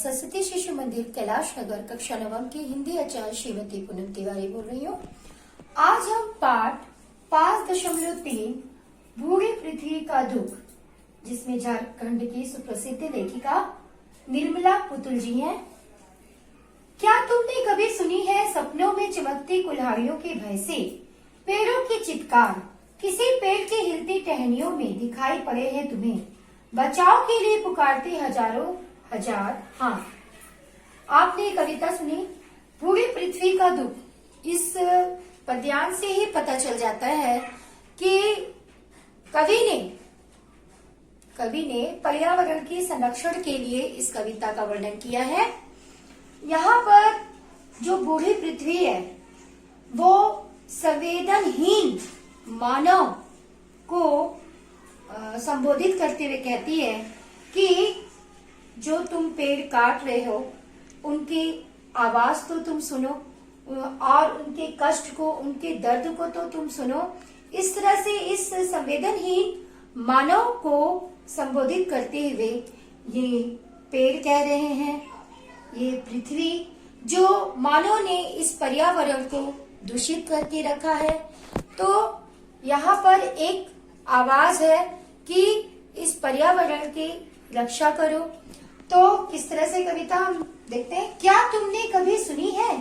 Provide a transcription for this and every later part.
सरस्वती शिशु मंदिर कैलाश नगर कक्षा नवम की हिंदी आचार्य श्रीमती पूनम तिवारी बोल रही हूँ। आज हम पाठ 5.3 भूरी पृथ्वी का दुख, जिसमें झारखंड की सुप्रसिद्ध लेखिका निर्मला पुतुल जी हैं। क्या तुमने कभी सुनी है सपनों में चमकती कुल्हाड़ियों के भय से पेड़ों की चित्कार, किसी पेड़ की हिलती टहनियों में दिखाई पड़े हैं तुम्हें, बचाव के लिए पुकारते हजारों हजार हाँ। आपने कविता सुनी पूरी पृथ्वी का दुख। इस पद्यांश से ही पता चल जाता है कि कवि ने पर्यावरण के संरक्षण के लिए इस कविता का वर्णन किया है। यहाँ पर जो बूढ़ी पृथ्वी है वो संवेदनहीन मानव को संबोधित करते हुए कहती है कि जो तुम पेड़ काट रहे हो उनकी आवाज तो तुम सुनो और उनके कष्ट को, उनके दर्द को तो तुम सुनो। इस तरह से इस संवेदनहीन मानव को संबोधित करते हुए ये पेड़ कह रहे हैं, ये पृथ्वी जो मानव ने इस पर्यावरण को दूषित करके रखा है। तो यहाँ पर एक आवाज है कि इस पर्यावरण की रक्षा करो। तो किस तरह से कविता हम देखते हैं। क्या तुमने कभी सुनी है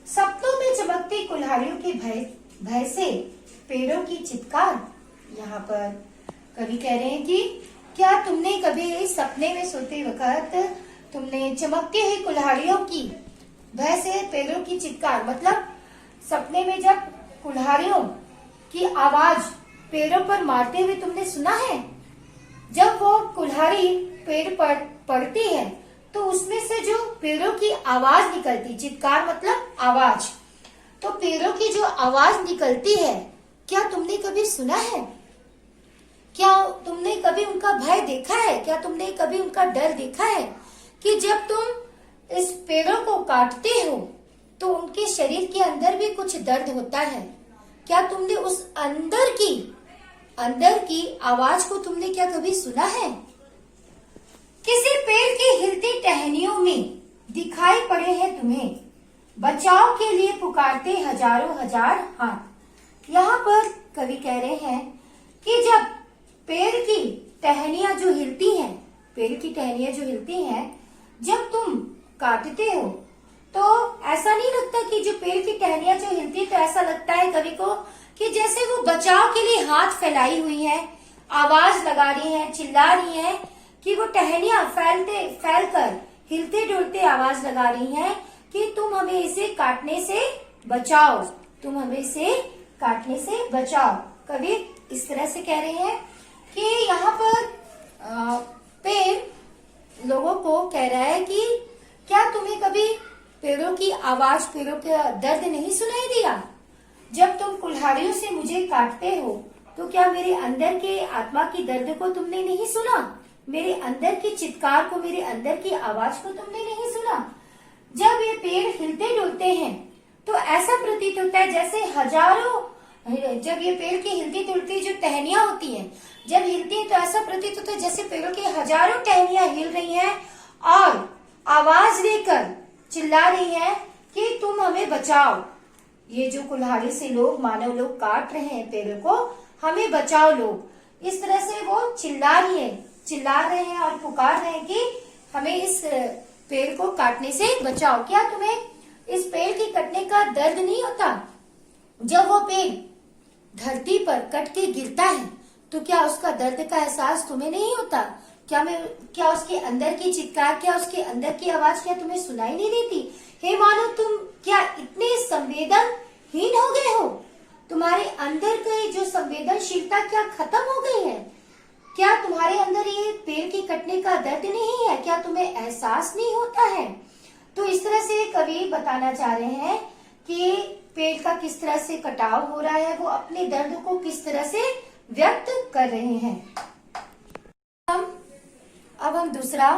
सपनों में चमकती कुल्हाड़ियों के भय से पेड़ों की चित्कार। यहाँ पर कवि कह रहे हैं कि क्या तुमने कभी सपने में सोते वक्त तुमने चमकती हुई कुल्हाड़ियों की भय से पेड़ों की चित्कार, मतलब सपने में जब कुल्हाड़ियों की आवाज पेड़ों पर मारते हुए तुमने सुना है। जब वो कुल्हाड़ी पेड़ पर पड़ती है तो उसमें से जो पेड़ों की आवाज निकलती, चित्कार मतलब आवाज, तो पेड़ों की जो आवाज निकलती है, क्या तुमने कभी सुना है? क्या तुमने कभी उनका भय देखा है? क्या तुमने कभी उनका डर देखा है कि जब तुम इस पेड़ों को काटते हो तो उनके शरीर के अंदर भी कुछ दर्द होता है। क्या तुमने उस अंदर की आवाज को तुमने क्या कभी सुना है? किसी पेड़ की हिलती टहनियों में दिखाई पड़े हैं तुम्हें, बचाव के लिए पुकारते हजारों हजार हाथ। यहाँ पर कवि कह रहे हैं कि जब पेड़ की टहनियां जो हिलती हैं, जब तुम काटते हो तो ऐसा नहीं लगता कि जो पेड़ की टहनियां जो हिलती है, तो ऐसा लगता है कवि को कि जैसे वो बचाव के लिए हाथ फैलाई हुई है, आवाज लगा रही है, चिल्ला रही है कि वो टहनियां फैलकर हिलते डुलते आवाज लगा रही हैं कि तुम हमें इसे काटने से बचाओ, तुम हमें इसे काटने से बचाओ। कवि इस तरह से कह रहे हैं कि यहाँ पर पेड़ लोगों को कह रहा है कि क्या तुम्हें कभी पेड़ों की आवाज, पेड़ों का दर्द नहीं सुनाई दिया? जब तुम कुल्हाड़ियों से मुझे काटते हो तो क्या मेरे अंदर के आत्मा की दर्द को तुमने नहीं सुना? मेरे अंदर की चित्कार को, मेरे अंदर की आवाज को तुमने नहीं सुना? जब ये पेड़ हिलते डुलते हैं तो ऐसा प्रतीत होता है जैसे जब ये पेड़ की हिलती डुलती जो टहनियां होती हैं, जब हिलती हैं तो ऐसा प्रतीत होता है जैसे पेड़ों की हजारों टहनियां हिल रही हैं और आवाज लेकर चिल्ला रही है कि तुम हमें बचाओ। ये जो कुल्हाड़ी से मानव लोग काट रहे हैं पेड़ों को, हमें बचाओ लोग। इस तरह से वो चिल्ला रहे हैं और पुकार रहे हैं कि हमें इस पेड़ को काटने से बचाओ। क्या तुम्हें इस पेड़ की कटने का दर्द नहीं होता? जब वो पेड़ धरती पर कट के गिरता है तो क्या उसका दर्द का एहसास तुम्हें नहीं होता? क्या उसके अंदर की चित्कार, क्या उसके अंदर की आवाज क्या तुम्हें सुनाई नहीं देती? हे मानो तुम क्या इतने संवेदनहीन हो गए हो? तुम्हारे अंदर की जो संवेदनशीलता क्या खत्म हो गई है? क्या तुम्हारे अंदर ये पेड़ की कटने का दर्द नहीं है? क्या तुम्हें एहसास नहीं होता है? तो इस तरह से कवि बताना चाह रहे हैं कि पेड़ का किस तरह से कटाव हो रहा है, वो अपने दर्द को किस तरह से व्यक्त कर रहे हैं। अब हम दूसरा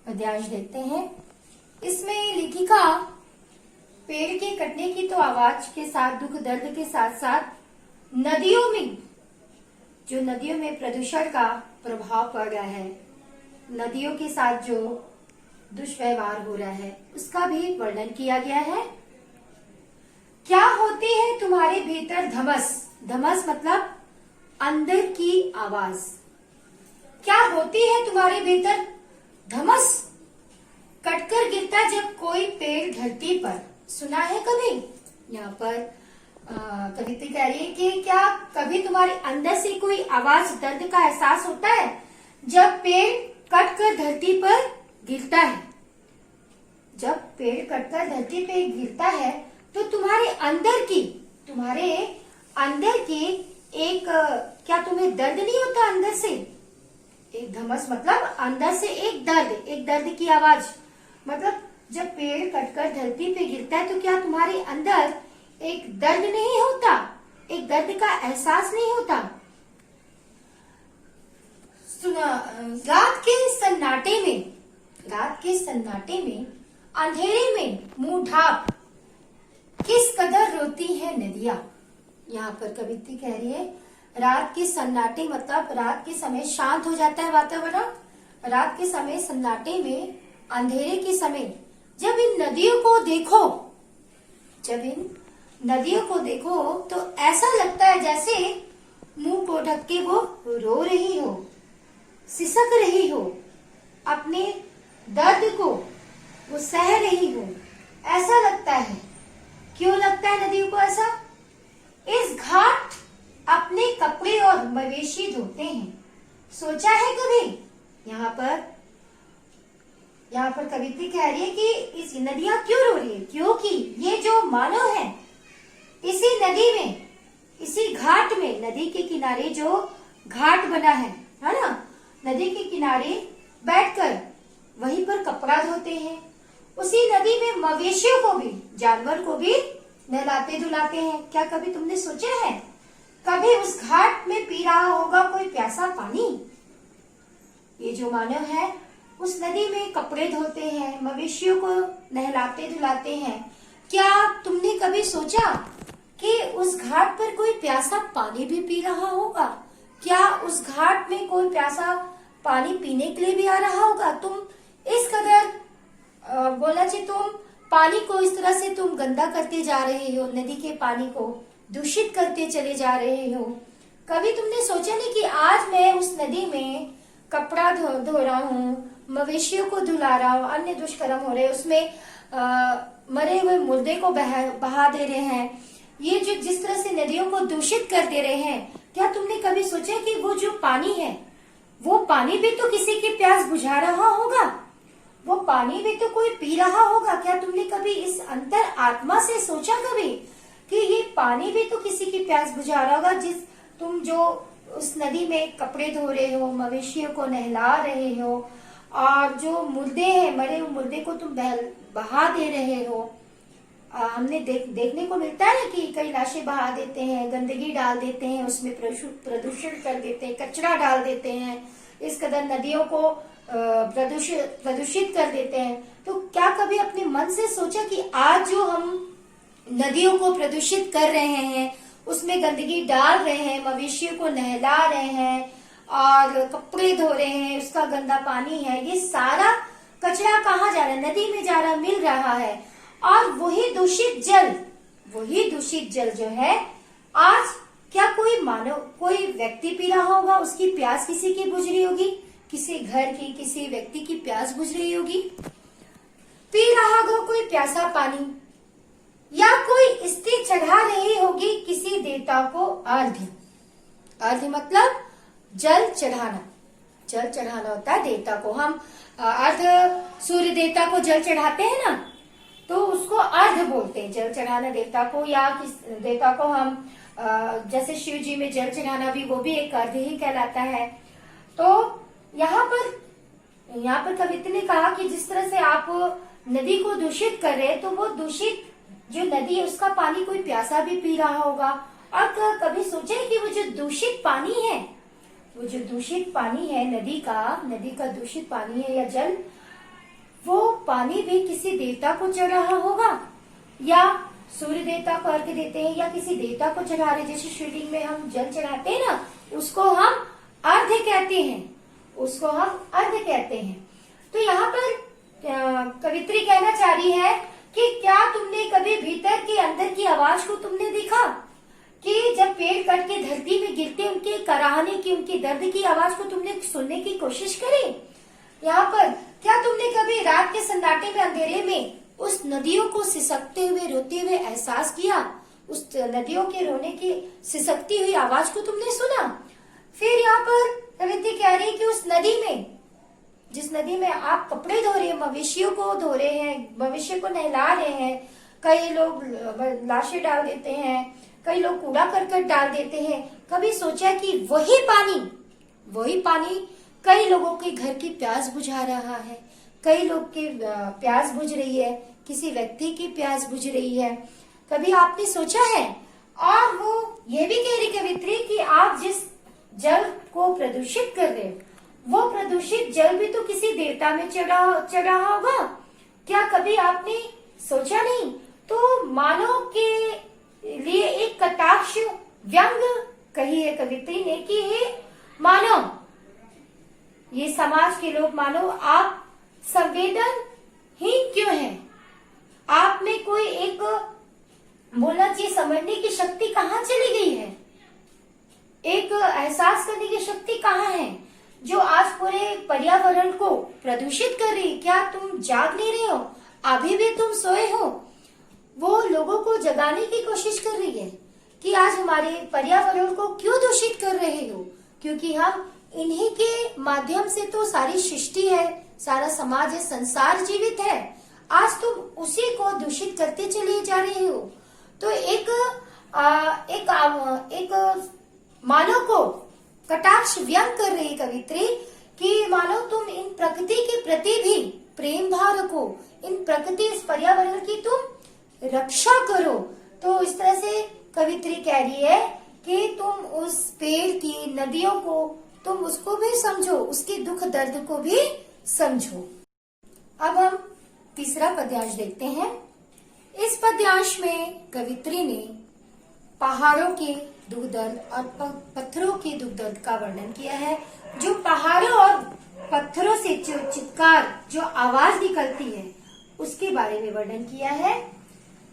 पद्यांश देखते हैं। इसमें लेखिका पेड़ के कटने की तो आवाज के साथ, दुख दर्द के साथ साथ नदियों में प्रदूषण का प्रभाव पड़ रहा है, नदियों के साथ जो दुष्व्यवहार हो रहा है, उसका भी वर्णन किया गया है। क्या होती है तुम्हारे भीतर धमस? धमस मतलब अंदर की आवाज। क्या होती है तुम्हारे भीतर धमस? कटकर गिरता जब कोई पेड़ धरती पर। सुना है कभी? यहाँ पर कविता कह रही है कि क्या कभी तुम्हारे अंदर से कोई आवाज, दर्द का एहसास होता है जब पेड़ कटकर धरती पर गिरता है? जब पेड़ कटकर धरती पे गिरता है तो तुम्हारे अंदर की एक क्या तुम्हें दर्द नहीं होता अंदर से? एक धमस मतलब अंदर से एक दर्द की आवाज। मतलब जब पेड़ कटकर धरती पे गिरता है तो क्या तुम्हारे अंदर एक दर्द नहीं होता? एक दर्द का एहसास नहीं होता? सुना, रात के सन्नाटे में अंधेरे में मुंह ढाप किस कदर रोती है नदियां। यहाँ पर कवित्री कह रही है रात के सन्नाटे मतलब रात के समय शांत हो जाता है वातावरण। रात के समय सन्नाटे में, अंधेरे के समय जब इन नदियों को देखो तो ऐसा लगता है जैसे मुंह को ढक के वो रो रही हो, सिसक रही हो, अपने दर्द को वो सह रही हो, ऐसा लगता है। क्यों लगता है नदियों को ऐसा? इस घाट अपने कपड़े और मवेशी धोते हैं। सोचा है कभी? यहाँ पर कवित्री कह रही है कि इस नदियां क्यों रो रही है? क्योंकि ये जो मानव है इसी नदी में, इसी घाट में, नदी के किनारे जो घाट बना है ना, नदी के किनारे बैठकर वहीं पर कपड़ा धोते हैं। उसी नदी में मवेशियों को भी, जानवर को भी नहलाते धुलाते हैं। क्या कभी तुमने सोचा है कभी उस घाट में पी रहा होगा कोई प्यासा पानी? ये जो मानव है उस नदी में कपड़े धोते हैं, मवेशियों को नहलाते धुलाते हैं। क्या तुमने कभी सोचा कि उस घाट पर कोई प्यासा पानी भी पी रहा होगा? क्या उस घाट में कोई प्यासा पानी पीने के लिए भी आ रहा होगा? तुम इस कदर बोला जी, तुम पानी को इस तरह से तुम गंदा करते जा रहे हो, नदी के पानी को दूषित करते चले जा रहे हो। कभी तुमने सोचा नहीं कि आज मैं उस नदी में कपड़ा धो रहा हूँ, मवेशियों को धुला रहा हूँ, अन्य दुष्कर्म हो रहे, उसमें मरे हुए मुर्दे को बहा दे रहे हैं, ये जो जिस तरह से नदियों को दूषित कर दे रहे हैं। क्या तुमने कभी सोचा कि वो जो पानी है, वो पानी भी तो किसी की प्यास बुझा रहा होगा, वो पानी भी तो कोई पी रहा होगा? क्या तुमने कभी इस अंतर आत्मा से सोचा कभी कि ये पानी भी तो किसी की प्यास बुझा रहा होगा? तुम जो उस नदी में कपड़े धो रहे हो, मवेशियों को नहला रहे हो, और जो मुर्दे हैं, मरे हुए मुर्दे को तुम बहा दे रहे हो। हमने देखने को मिलता है कि कई लाशें बहा देते हैं, गंदगी डाल देते हैं, उसमें प्रदूषण कर देते हैं, कचरा डाल देते हैं, इस कदर नदियों को प्रदूषित कर देते हैं। तो क्या कभी अपने मन से सोचा कि आज जो हम नदियों को प्रदूषित कर रहे हैं, उसमें गंदगी डाल रहे हैं, मवेशियों को नहला रहे हैं और कपड़े धो रहे हैं, उसका गंदा पानी है, ये सारा कचरा कहाँ जा रहा है? नदी में जा रहा, मिल रहा है। और वही दूषित जल जो है, आज क्या कोई व्यक्ति पी रहा होगा? उसकी प्यास किसी की बुझ रही होगी, किसी घर की, किसी व्यक्ति की प्यास बुझ रही होगी, पी रहा होगा कोई प्यासा पानी, या कोई स्त्री चढ़ा रही होगी किसी देवता को अर्घ्य। अर्घ्य मतलब जल चढ़ाना होता है देवता को। हम सूर्य देवता को जल चढ़ाते हैं ना, तो उसको अर्घ्य बोलते हैं, जल चढ़ाना देवता को। या किस देवता को हम जैसे शिव जी में जल चढ़ाना भी, वो भी एक अर्घ्य ही कहलाता है। तो यहाँ पर कवित्री ने कहा कि जिस तरह से आप नदी को दूषित कर रहे हैं, तो वो दूषित जो नदी है उसका पानी कोई प्यासा भी पी रहा होगा। और कभी सोचे कि वो जो दूषित पानी है, वो जो दूषित पानी है नदी का दूषित पानी है या जल, वो पानी भी किसी देवता को चढ़ रहा होगा, या सूर्य देवता को अर्घ्य देते हैं, या किसी देवता को चढ़ा रहे। जैसे शिवलिंग में हम जल चढ़ाते हैं ना, उसको हम अर्घ्य कहते हैं, तो यहाँ पर कवित्री कहना चाह रही है कि क्या तुमने कभी भीतर के अंदर की आवाज को तुमने देखा कि जब पेड़ कट के धरती में गिरते उनके कराहने की, उनके दर्द की आवाज को तुमने सुनने की कोशिश करी। यहाँ पर क्या तुमने कभी रात के सन्नाटे में, अंधेरे में उस नदियों को सिसकते हुए, रोते हुए एहसास किया? उस नदियों के रोने की सिसकती हुई आवाज को तुमने सुना? फिर यहाँ पर कवित्री कह रही है कि उस नदी में, जिस नदी में आप कपड़े धो रहे हैं, मवेशियों को धो रहे हैं, मवेशी को नहला रहे हैं, कई लोग लाशें डाल देते हैं, कई लोग कूड़ा करकट डाल देते हैं, कभी सोचा कि वही पानी कई लोगों के घर की प्यास बुझा रहा है, कई लोग की प्यास बुझ रही है, किसी व्यक्ति की प्यास बुझ रही है? कभी आपने सोचा है? और वो ये भी कह रही कवित्री कि आप जिस जल को प्रदूषित कर रहे हैं, वो प्रदूषित जल भी तो किसी देवता में चढ़ा होगा। क्या कभी आपने सोचा नहीं? तो मानव के लिए एक कटाक्ष व्यंग कही है कवित्री ने कि हे मानव, ये समाज के लोग, मानो आप संवेदनहीन क्यों हैं? आप में कोई एक बोलना चाहिए समझने की शक्ति कहाँ चली गई है? एक एहसास करने की शक्ति कहाँ है जो आज पूरे पर्यावरण को प्रदूषित कर रही? क्या तुम जाग नहीं रहे हो? अभी भी तुम सोए हो? वो लोगों को जगाने की कोशिश कर रही है कि आज हमारे पर्यावरण को क्यों दूषित कर रहे हो, क्योंकि हम इन्हीं के माध्यम से तो सारी सृष्टि है, सारा समाज है, संसार जीवित है। आज तुम उसी को दूषित करते चले जा रहे हो। तो एक मानव को कटाक्ष व्यंग कर रही कवित्री कि मानो तुम इन प्रकृति के प्रति भी प्रेम भाव रखो, इन प्रकृति, इस पर्यावरण की तुम रक्षा करो। तो इस तरह से कवित्री कह रही है कि तुम उस पेड़ की, नदियों को, तुम उसको भी समझो, उसके दुख दर्द को भी समझो। अब हम तीसरा पद्यांश देखते हैं। इस पद्यांश में कवित्री ने पहाड़ों के दुख दर्द और पत्थरों के दुख दर्द का वर्णन किया है। जो पहाड़ों और पत्थरों से जो चित्कार, जो आवाज निकलती है, उसके बारे में वर्णन किया है।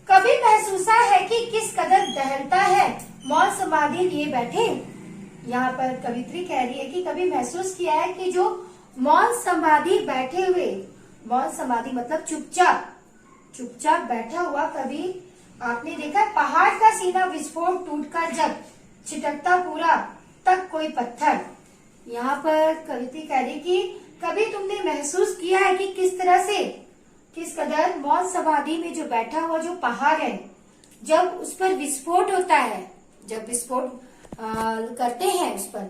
कभी महसूसा है कि किस कदर दहलता है मौन समाधि लिए बैठे। यहाँ पर कवित्री कह रही है कि कभी महसूस किया है कि जो मौन समाधि बैठे हुए, मौन समाधि मतलब चुपचाप बैठा हुआ, कभी आपने देखा पहाड़ का सीना विस्फोट टूटकर जब छिटकता पूरा तक कोई पत्थर। यहाँ पर कवित्री कह रही कि कभी तुमने महसूस किया है कि किस तरह से, किस कदर मौन समाधि में जो बैठा हुआ जो पहाड़ है, जब उस पर विस्फोट होता है, जब विस्फोट करते हैं उस पर,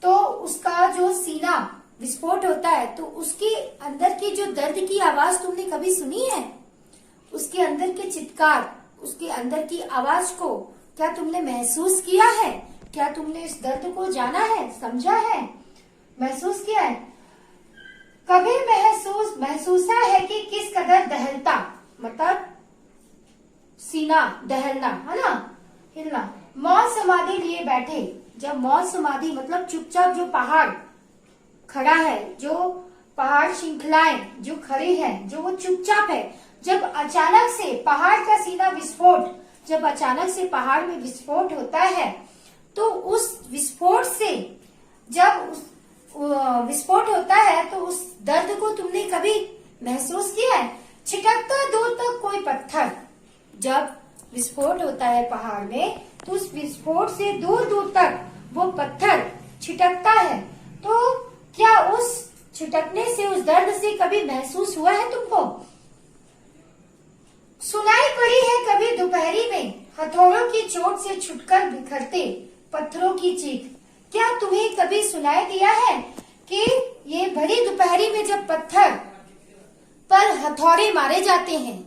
तो उसका जो सीना विस्फोट होता है, तो उसके अंदर की जो दर्द की आवाज तुमने कभी सुनी है? उसके अंदर के चित्कार, उसके अंदर की आवाज को क्या तुमने महसूस किया है? क्या तुमने इस दर्द को जाना है, समझा है, महसूस किया है? कभी महसूसा है कि किस कदर दहलता, मतलब सीना दहलना है ना, हिलना। मौन समाधि लिए बैठे, जब मौन समाधि मतलब चुपचाप जो पहाड़ खड़ा है, जो पहाड़ श्रृंखलाएं जो खड़े हैं, जो वो चुपचाप है, जब अचानक से पहाड़ का सीना विस्फोट, जब अचानक से पहाड़ में विस्फोट होता है, तो उस विस्फोट से, जब उस विस्फोट होता है, तो उस दर्द को तुमने कभी महसूस किया है? छिटकता दूर तक कोई पत्थर, जब विस्फोट होता है पहाड़ में, तो उस विस्फोट से दूर दूर तक वो पत्थर छिटकता है। तो क्या उस छिटकने से, उस दर्द से कभी महसूस हुआ है तुमको? सुनाई पड़ी है कभी दोपहरी में हथौड़ों की चोट से छुटकर बिखरते पत्थरों की चीख? क्या तुम्हें कभी सुनाई दिया है कि ये भरी दोपहरी में जब पत्थर पर हथौड़े मारे जाते हैं,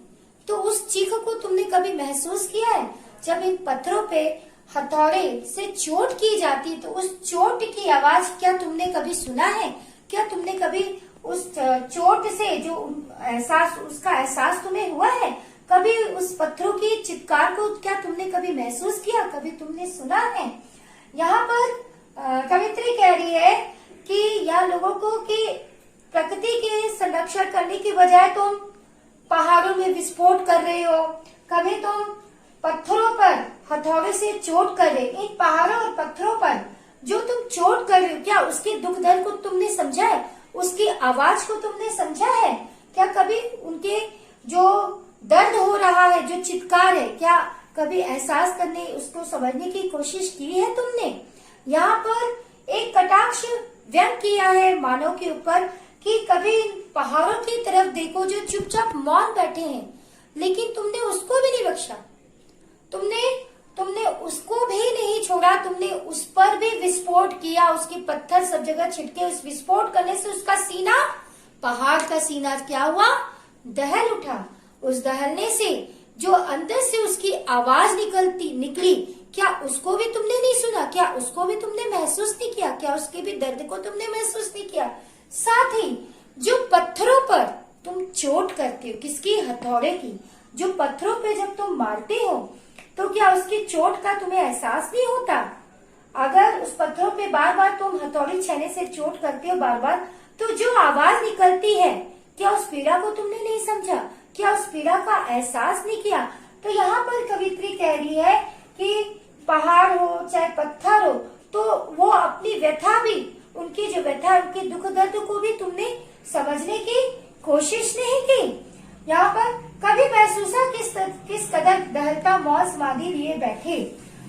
तो उस चीख को तुमने कभी महसूस किया है? जब इन पत्थरों पे हथौड़े से चोट की जाती, तो उस चोट की आवाज क्या तुमने कभी सुना है? क्या तुमने कभी उस चोट से जो एहसास, उसका एहसास तुम्हें हुआ है? कभी उस पत्थरों की चित्कार को क्या तुमने कभी महसूस किया, कभी तुमने सुना है? यहाँ पर कवित्री कह रही है कि यह लोगों को कि प्रकृति के संरक्षण करने की बजाय तुम पहाड़ों में विस्फोट कर रहे हो, कभी तुम पत्थरों पर हथौड़े से चोट कर रहे। इन पहाड़ों और पत्थरों पर जो तुम चोट कर रहे हो, क्या उसके दुख दर्द को तुमने समझा है? उसकी आवाज को तुमने समझा है? क्या कभी उनके जो दर्द हो रहा है, जो चित्कार है, क्या कभी एहसास करने, उसको समझने की कोशिश की है तुमने? यहाँ पर एक कटाक्ष व्यक्त किया है मानव के ऊपर कि कभी पहाड़ों की तरफ देखो जो चुपचाप मौन बैठे हैं, लेकिन तुमने उसको भी नहीं बख्शा, तुमने उसको भी नहीं छोड़ा, तुमने उस पर भी विस्फोट किया, उसके पत्थर सब जगह छिटके, उस विस्फोट करने से उसका सीना, पहाड़ का सीना क्या हुआ? दहल उठा। उस दहलने से जो अंदर से उसकी आवाज निकली, क्या उसको भी तुमने नहीं सुना? क्या उसको भी तुमने महसूस नहीं किया? क्या उसके भी दर्द को तुमने महसूस नहीं किया? साथ ही जो पत्थरों पर तुम चोट करते हो, किसकी? हथौड़े की। जो पत्थरों पे जब तुम मारते हो तो क्या उसकी चोट का तुम्हें एहसास नहीं होता? अगर उस पत्थरों पे बार बार तुम हथौड़ी छेने से चोट करते हो बार बार, तो जो आवाज निकलती है, क्या उस पीड़ा को तुमने नहीं समझा? क्या उस पीड़ा का एहसास नहीं किया? तो यहाँ पर कवित्री कह रही है कि पहाड़ हो चाहे पत्थर हो, तो वो अपनी व्यथा भी, उनकी जो व्यथा, उनके दुख दर्द को भी तुमने समझने की कोशिश नहीं की। यहाँ पर कभी महसूसा किस कदर दहलता मौन समाधि लिए बैठे।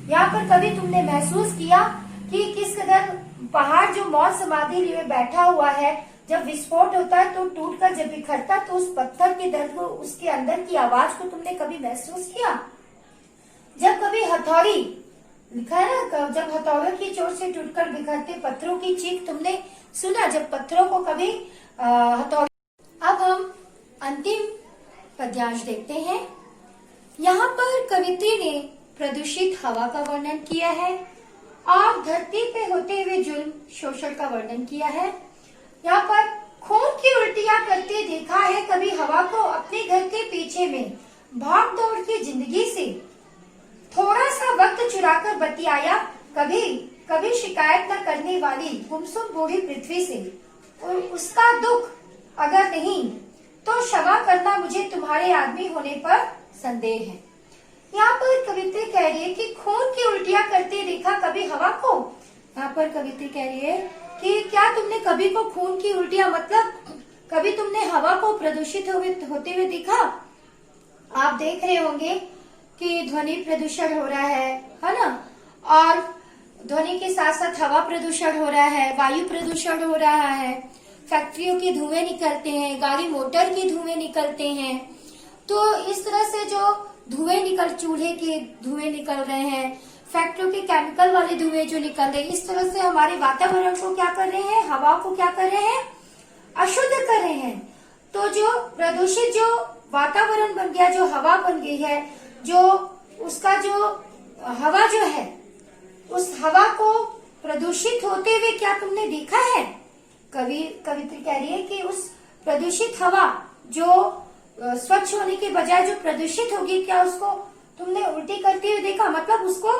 यहाँ पर कभी तुमने महसूस किया कि किस कदर पहाड़ जो मौन समाधि लिए बैठा हुआ है, जब विस्फोट होता है तो टूटकर जब बिखरता तो उस पत्थर के दर्द को, उसके अंदर की आवाज को तुमने कभी महसूस किया? जब कभी हथौड़ी, लिखा है ना, जब हथौड़ों की चोट से टूटकर बिखरते पत्थरों की चीख तुमने सुना? जब पत्थरों को कभी हथौड़ी। अब हम अंतिम पद्यांश देखते हैं। यहाँ पर कवित्री ने प्रदूषित हवा का वर्णन किया है और धरती पे होते हुए जुल्म शोषण का वर्णन किया है। यहाँ पर खून की उल्टियां करते देखा है कभी हवा को अपने घर के पीछे में, भाग दौड़ की जिंदगी से थोड़ा सा वक्त चुराकर बतियाया, कभी शिकायत न करने वाली गुमसुम बूढ़ी पृथ्वी से, और उसका दुख अगर नहीं तो क्षमा करना, मुझे तुम्हारे आदमी होने पर संदेह है। यहाँ पर कवित्री कह रही है कि खून की उल्टियां करते देखा कभी हवा को। यहाँ पर कवित्री कह रही है कि क्या तुमने कभी को खून की उल्टियां, मतलब कभी तुमने हवा को प्रदूषित होते हुए देखा? आप देख रहे होंगे कि ध्वनि प्रदूषण हो रहा है ना, और ध्वनि के साथ साथ हवा प्रदूषण हो रहा है, वायु प्रदूषण हो रहा है, फैक्ट्रियों के धुएं निकलते हैं, गाड़ी मोटर के धुएं निकलते हैं। तो इस तरह से जो धुएं चूल्हे के धुएं निकल रहे हैं, फैक्ट्रियों के केमिकल वाले धुएं जो निकल रहे हैं, इस तरह से हमारे वातावरण को क्या कर रहे हैं? हवा को क्या कर रहे हैं? अशुद्ध कर रहे हैं। तो जो प्रदूषित जो वातावरण बन गया, जो हवा बन गई है, जो उसका जो हवा जो है, उस हवा को प्रदूषित होते हुए क्या तुमने देखा है? कवित्री कह रही है कि उस प्रदूषित हवा जो स्वच्छ होने के बजाय जो प्रदूषित होगी, क्या उसको तुमने उल्टी करते हुए देखा? मतलब उसको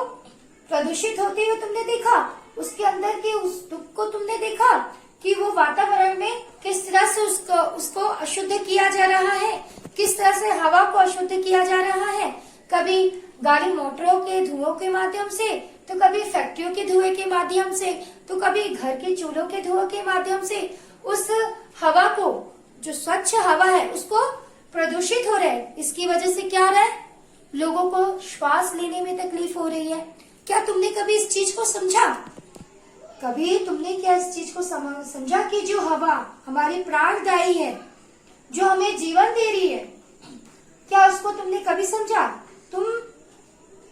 प्रदूषित होते हुए तुमने देखा, उसके अंदर के उस दुख को तुमने देखा कि वो वातावरण में किस तरह से उसको अशुद्ध किया जा रहा है, किस तरह से हवा को अशुद्ध किया जा रहा है, कभी गाड़ी मोटरों के धुओं के माध्यम से, तो कभी फैक्ट्रियों के धुएं के माध्यम से, तो कभी घर के चूल्हों के धुएं के माध्यम से उस हवा को, जो स्वच्छ हवा है, उसको प्रदूषित हो रहा है। इसकी वजह से क्या हो रहा है? लोगों को श्वास लेने में तकलीफ हो रही है। क्या तुमने कभी इस चीज को समझा? कभी तुमने क्या इस चीज को समझा कि जो हवा हमारी प्राणदायी है, जो हमें जीवन दे रही है, क्या उसको तुमने कभी समझा? तुम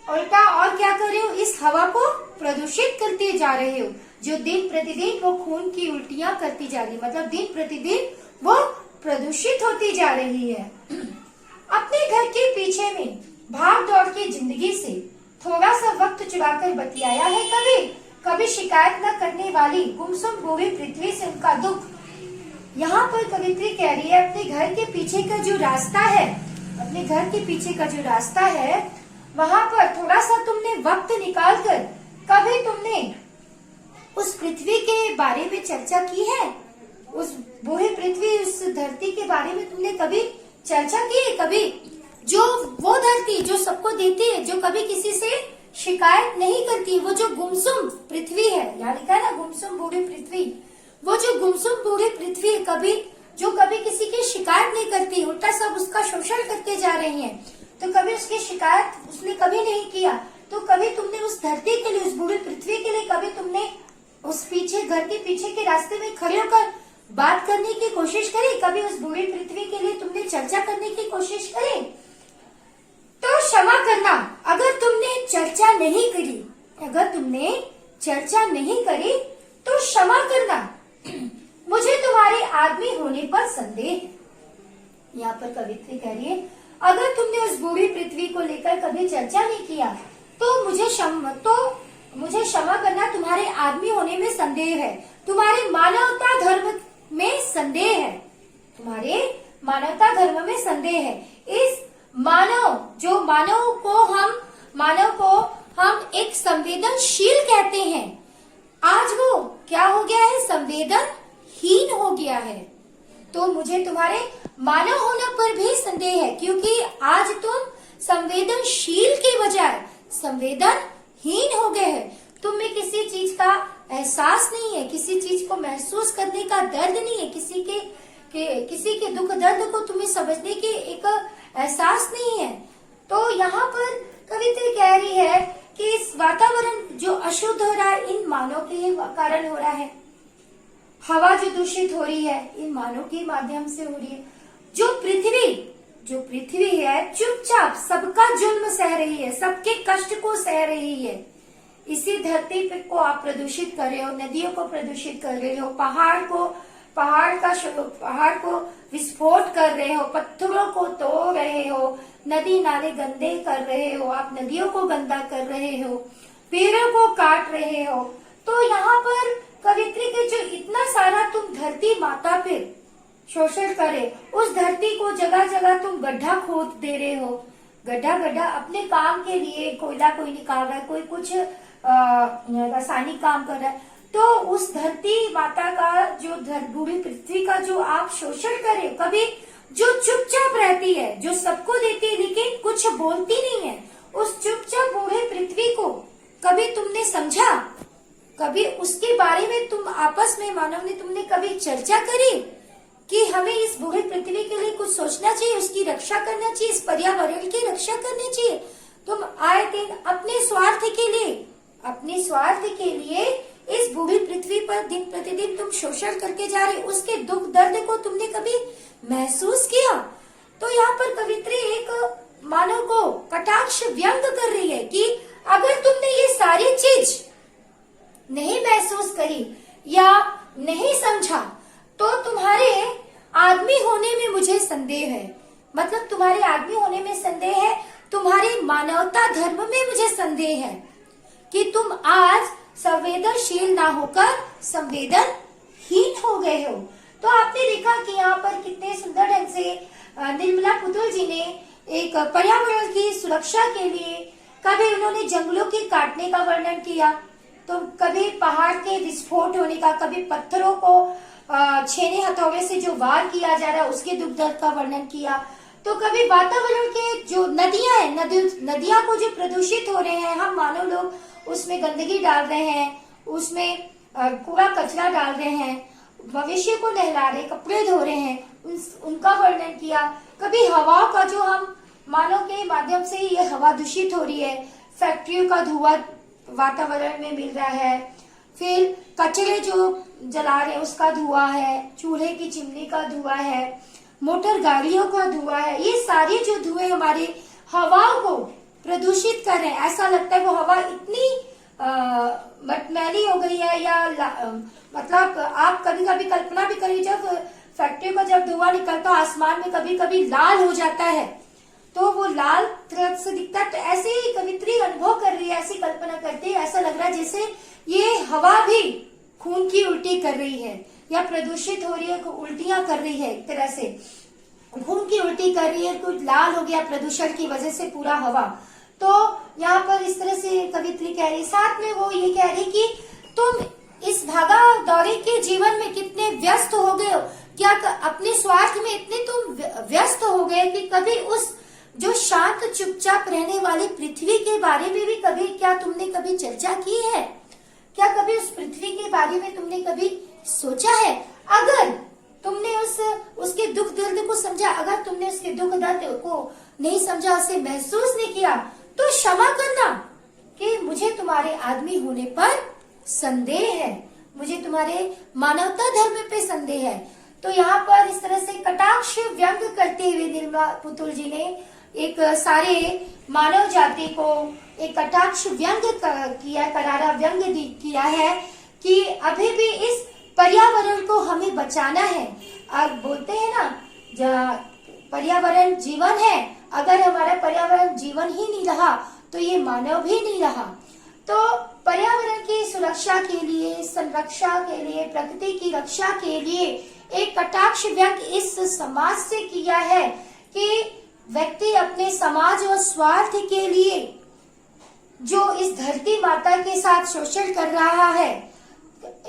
उल्टा और क्या कर रहे हो? इस हवा को प्रदूषित करते जा रहे हो, जो दिन प्रतिदिन वो खून की उल्टियां करती जा रही है, मतलब दिन प्रतिदिन वो प्रदूषित होती जा रही है। अपने घर के पीछे में भाग दौड़ की जिंदगी से थोड़ा सा वक्त चुराकर बतियाया है, कभी शिकायत न करने वाली गुमसुम बूढ़ी पृथ्वी से उनका दुख। यहाँ पर कवित्री कह रही है अपने घर के पीछे का जो रास्ता है, अपने घर के पीछे का जो रास्ता है, वहां पर थोड़ा सा तुमने वक्त निकालकर कभी तुमने उस पृथ्वी के बारे में चर्चा की है? उस बूढ़ी पृथ्वी, उस धरती के बारे में तुमने कभी चर्चा की है? कभी जो वो धरती जो सबको देती है, जो कभी किसी से शिकायत नहीं करती, वो जो गुमसुम पृथ्वी है, यहाँ लिखा है ना गुमसुम बूढ़ी पृथ्वी, वो जो गुमसुम बूढ़ी पृथ्वी कभी जो कभी किसी की शिकायत नहीं करती, उल्टा सब उसका शोषण करते जा रहे हैं, तो कभी उसकी शिकायत उसने कभी नहीं किया। तो कभी तुमने उस धरती के लिए, उस बूढ़ी पृथ्वी के लिए कभी तुमने उस पीछे घर के पीछे के रास्ते में खड़े होकर बात करने की कोशिश करी? कभी उस बूढ़ी पृथ्वी के लिए तुमने चर्चा करने की कोशिश करी? तो क्षमा करना, अगर तुमने चर्चा नहीं करी, अगर तुमने चर्चा नहीं करी तो क्षमा करना, मुझे तुम्हारे आदमी होने पर संदेह है। यहाँ पर कवित्री कह रही है, अगर तुमने उस बूढ़ी पृथ्वी को लेकर कभी चर्चा नहीं किया तो मुझे क्षमा करना, तुम्हारे आदमी होने में संदेह है, तुम्हारे मानवता धर्म में संदेह है, तुम्हारे मानवता धर्म में संदेह है। इस मानव को हम एक संवेदनशील कहते हैं, आज वो क्या हो गया है? संवेदनहीन हो गया है। तो मुझे तुम्हारे मानव होने पर भी संदेह है, क्योंकि आज तुम संवेदनशील के बजाय संवेदनहीन हो गए हैं। तुम में किसी चीज का एहसास नहीं है, किसी चीज को महसूस करने का दर्द नहीं है, किसी के दुख दर्द को तुम्हें समझने की एक एहसास नहीं है। तो यहाँ पर कवित्री कह रही है कि इस वातावरण जो अशुद्ध हो रहा है, इन मानव के कारण हो रहा है। हवा जो दूषित हो रही है, इन मानव के माध्यम से हो रही है। जो पृथ्वी है चुपचाप सबका जुल्म सह रही है, सबके कष्ट को सह रही है। इसी धरती पे को आप प्रदूषित कर रहे हो, नदियों को प्रदूषित कर रहे हो, पहाड़ को विस्फोट कर रहे हो, पत्थरों को तोड़ रहे हो, नदी नाले गंदे कर रहे हो, आप नदियों को गंदा कर रहे हो, पेड़ों को काट रहे हो। तो यहाँ पर कवित्री के जो इतना सारा तुम धरती माता पे शोषण करे, उस धरती को जगह जगह तुम गड्ढा खोद दे रहे हो, गड्ढा अपने काम के लिए, कोयला कोई निकाल रहा है, कोई कुछ रासायनिक काम कर रहा है, तो उस धरती माता का जो बूढ़ी पृथ्वी का जो आप शोषण करे, कभी जो चुपचाप रहती है, जो सबको देती है लेकिन कुछ बोलती नहीं है, उस चुपचाप बूढ़े पृथ्वी को कभी तुमने समझा? कभी उसके बारे में तुम आपस में मानव ने तुमने कभी चर्चा करी कि हमें इस बूढ़ी पृथ्वी के लिए कुछ सोचना चाहिए, उसकी रक्षा करना चाहिए, इस पर्यावरण की रक्षा करनी चाहिए? तुम आए दिन अपने स्वार्थ के लिए इस बूढ़ी पृथ्वी पर दिन प्रतिदिन तुम शोषण करके जा रहे, उसके दुख दर्द को तुमने कभी महसूस किया? तो यहाँ पर कवित्री एक मानव को कटाक्ष व्यंग कर रही है कि अगर तुमने ये सारी चीज नहीं महसूस करी या नहीं समझा तो तुम्हारे आदमी होने में मुझे संदेह है। मतलब तुम्हारे आदमी होने में संदेह है, तुम्हारे मानवता धर्म में मुझे संदेह है कि तुम आज संवेदनशील ना होकर संवेदनहीन हो गए हो। तो आपने देखा कि यहाँ पर कितने सुंदर ढंग से निर्मला पुतुल जी ने एक पर्यावरण की सुरक्षा के लिए कभी उन्होंने जंगलों के काटने का वर्णन किया, तो कभी पहाड़ के विस्फोट होने का, कभी पत्थरों को छेने हथौड़े से जो वार किया जा रहा है उसके दुख दर्द का वर्णन किया, तो कभी वातावरण के जो नदियां हैं, नदियां को जो प्रदूषित हो रहे हैं, हम मानव लोग उसमें गंदगी डाल रहे हैं, उसमें कूड़ा कचरा डाल रहे हैं, भविष्य को नहला रहे, कपड़े धो रहे हैं, उनका वर्णन किया। कभी हवाओं का जो हम मानव के माध्यम से ये हवा दूषित हो रही है, फैक्ट्रियों का धुआं वातावरण में मिल रहा है, फिर कचरे जो जला रहे हैं उसका धुआं है, चूल्हे की चिमनी का धुआं है, मोटर गाड़ियों का धुआं है, ये सारे जो धुएं हमारे हवाओं को प्रदूषित कर रहे हैं। ऐसा लगता है वो हवा इतनी मटमैली हो गई है, या मतलब आप कभी कभी कल्पना भी करिए, जब फैक्ट्री का जब धुआं निकलता आसमान में कभी कभी लाल हो जाता है, तो वो लाल तरह से दिखता है। तो ऐसे ही कवित्री अनुभव कर रही है, ऐसी कल्पना करती है, ऐसा लग रहा है जैसे ये हवा भी खून की उल्टी कर रही है या प्रदूषित हो रही है, उल्टियां कर रही है, एक तरह से खून की उल्टी कर रही है, कुछ लाल हो गया प्रदूषण की वजह से पूरा हवा। तो यहाँ पर इस तरह से कवित्री कह रही, साथ में वो ये कह रही कि तुम इस भागा दौड़ी के जीवन में कितने व्यस्त हो गए हो अपने स्वार्थ में इतने तुम व्यस्त हो गए कि कभी उस जो शांत चुपचाप रहने वाली पृथ्वी के बारे में भी क्या तुमने कभी चर्चा की है? क्या कभी उस पृथ्वी के बारे में तुमने कभी सोचा है? अगर तुमने उसके दुख दर्द को समझा, अगर तुमने उसके दुख दर्द को नहीं समझा, उसे महसूस नहीं किया, तो क्षमा करना कि मुझे तुम्हारे आदमी होने पर संदेह है, मुझे तुम्हारे मानवता धर्म पे संदेह है। तो यहाँ पर इस तरह से कटाक्ष व्यंग करते हुए निर्मला पुतुल जी ने एक सारे मानव जाति को एक कटाक्ष व्यंग किया, करारा व्यंग किया है कि अभी भी इस पर्यावरण को हमें बचाना है। अब बोलते हैं ना, पर्यावरण जीवन है, अगर हमारा पर्यावरण जीवन ही नहीं रहा तो ये मानव भी नहीं रहा। तो पर्यावरण की सुरक्षा के लिए, संरक्षा के लिए, प्रकृति की रक्षा के लिए एक कटाक्ष व्यंग इस समाज से किया है कि व्यक्ति अपने समाज और स्वार्थ के लिए जो इस धरती माता के साथ शोषण कर रहा है,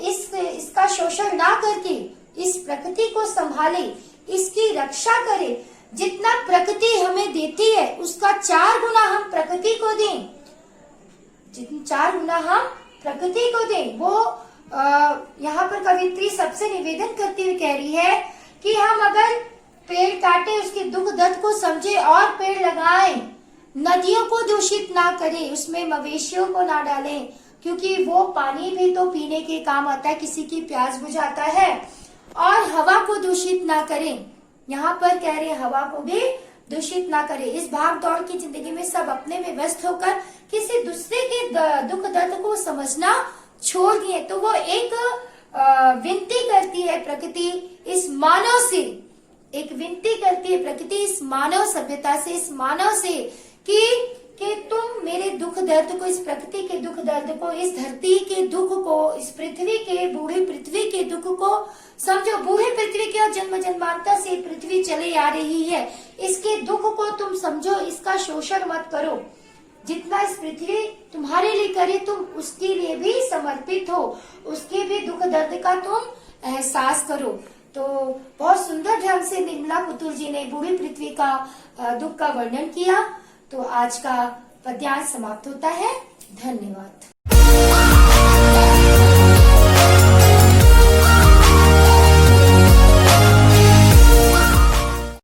इसका शोषण ना करके इस प्रकृति को संभाले, इसकी रक्षा करे। जितना प्रकृति हमें देती है उसका 4 गुना हम प्रकृति को दें, जितना 4 गुना हम प्रकृति को दें। वो यहाँ पर कवित्री सबसे निवेदन करती हुई कह रही है कि हम अगर पेड़ काटे, उसके दुख दर्द को समझे और पेड़ लगाएं, नदियों को दूषित ना करें, उसमें मवेशियों को ना डालें, क्योंकि वो पानी भी तो पीने के काम आता है, किसी की प्यास बुझाता है। और हवा को दूषित ना करें, यहाँ पर कह रहे हैं हवा को भी दूषित ना करें। इस भाग दौड़ की जिंदगी में सब अपने में व्यस्त होकर किसी दूसरे के दुख दर्द को समझना छोड़ दिए। तो वो एक विनती करती है प्रकृति इस मानव से, एक विनती करती है प्रकृति इस मानव सभ्यता से, इस मानव से कि तुम मेरे दुख दर्द को, इस प्रकृति के दुख दर्द को, इस धरती के दुख को, इस पृथ्वी के, बूढ़ी पृथ्वी के दुख को समझो। बूढ़ी पृथ्वी की और जन्म जन्मांतर से पृथ्वी चली आ रही है, इसके दुख को तुम समझो, इसका शोषण मत करो। जितना इस पृथ्वी तुम्हारे लिए करे तुम उसके लिए भी समर्पित हो, उसके भी दुख दर्द का तुम एहसास करो। तो बहुत सुंदर ढंग से निर्मला पुतुल जी ने बूढ़ी पृथ्वी का दुख का वर्णन किया। तो आज का पद्यांश समाप्त होता है। धन्यवाद।